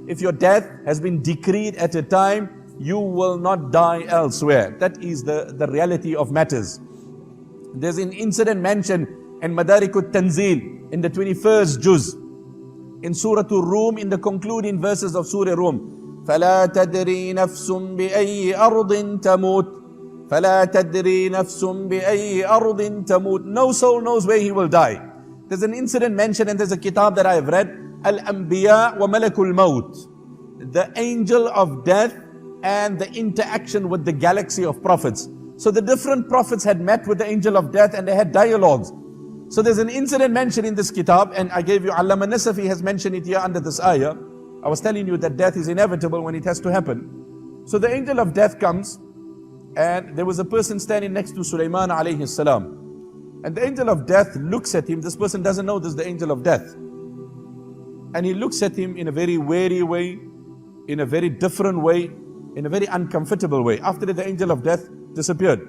if your death has been decreed at a time, you will not die elsewhere. That is the reality of matters. There's an incident mentioned in Madarikut Tanzil in the 21st juz, in Surah Rum, in the concluding verses of Surah Rum. فَلَا تَدْرِي نَفْسٌ بِأَيِّ أَرْضٍ تَمُوتُ فَلَا تَدْرِي نَفْسٌ بِأَيِّ أَرْضٍ تَمُوتُ. No soul knows where he will die. There's an incident mentioned, and there's a kitab that I have read, Al-Anbiya wa Malakul Maut, the angel of death and the interaction with the galaxy of prophets. So the different prophets had met with the angel of death and they had dialogues. So there's an incident mentioned in this kitab, and I gave you, Allama Nasafi has mentioned it here under this ayah. I was telling you that death is inevitable when it has to happen. So the angel of death comes, and there was a person standing next to Sulaiman alayhi salam. And the angel of death looks at him. This person doesn't know this is the angel of death. And he looks at him in a very wary way, in a very different way, in a very uncomfortable way. After that, the angel of death disappeared.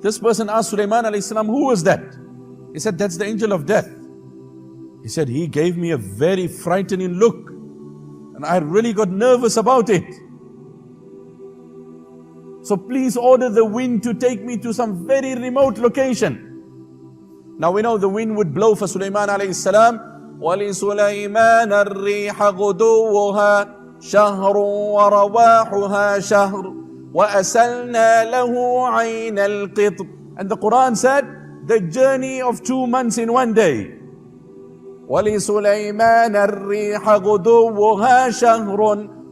This person asked Sulaiman alayhi salam, who was that? He said, that's the angel of death. He said, he gave me a very frightening look, and I really got nervous about it. So please order the wind to take me to some very remote location. Now we know the wind would blow for Sulaiman alayhi salam. وَلِسُلَيْمَانَ الرِّيحَ غُدُوُّهَا شَهْرٌ وَرَوَاحُهَا شَهْرٌ وَأَسَلْنَا لَهُ عَيْنَ الْقِطْرِ. And the Quran said, the journey of 2 months in one day. وَلِسُلَيْمَانَ الرِّيحَ غُدُوُّهَا شَهْرٌ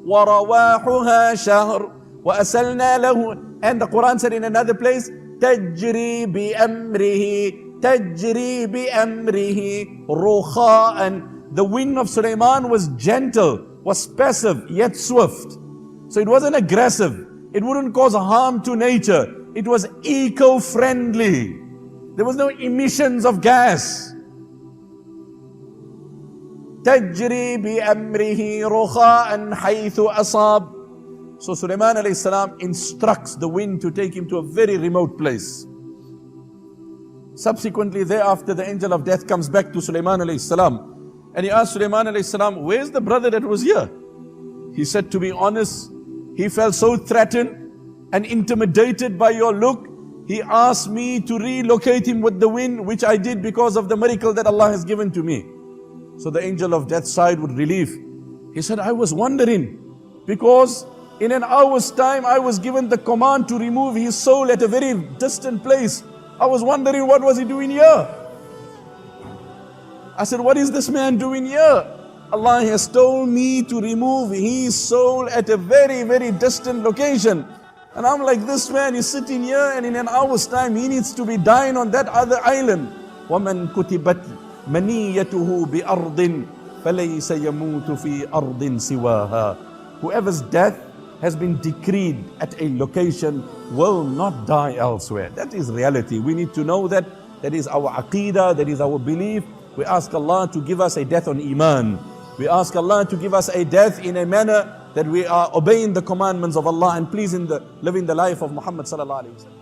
وَرَوَاحُهَا شَهْرٌ وَأَسَلْنَا لَهُ. And the Quran said in another place, تَجْرِي بِأَمْرِهِ تَجْرِي بِأَمْرِهِ رُخَاءً. The wind of Sulaiman was gentle, was passive, yet swift. So it wasn't aggressive. It wouldn't cause harm to nature. It was eco-friendly. There was no emissions of gas. تَجْرِي بِأَمْرِهِ رُخَاءً حَيْثُ أَصَابَ. So Sulaiman alayhi salam instructs the wind to take him to a very remote place. Subsequently thereafter, the angel of death comes back to Sulaiman alayhi salam, and he asked Sulaiman alayhi salam, where's the brother that was here? He said, to be honest, he felt so threatened and intimidated by your look, he asked me to relocate him with the wind, which I did because of the miracle that Allah has given to me. So the angel of death sighed with relief. He said, I was wondering, because in an hour's time, I was given the command to remove his soul at a very distant place. I was wondering, what was he doing here? I said, what is this man doing here? Allah has told me to remove his soul at a very, very distant location. And I'm like, this man is sitting here, and in an hour's time, he needs to be dying on that other island. وَمَنْ كُتِبَتْ مَنِيَّتُهُ بِأَرْضٍ فَلَيْسَ يَمُوتُ فِي أَرْضٍ سِوَاهَا. Whoever's death has been decreed at a location will not die elsewhere. That is reality. We need to know that. That is our aqeedah, that is our belief. We ask Allah to give us a death on iman. We ask Allah to give us a death in a manner that we are obeying the commandments of Allah and living the life of Muhammad sallallahu alaihi wasallam.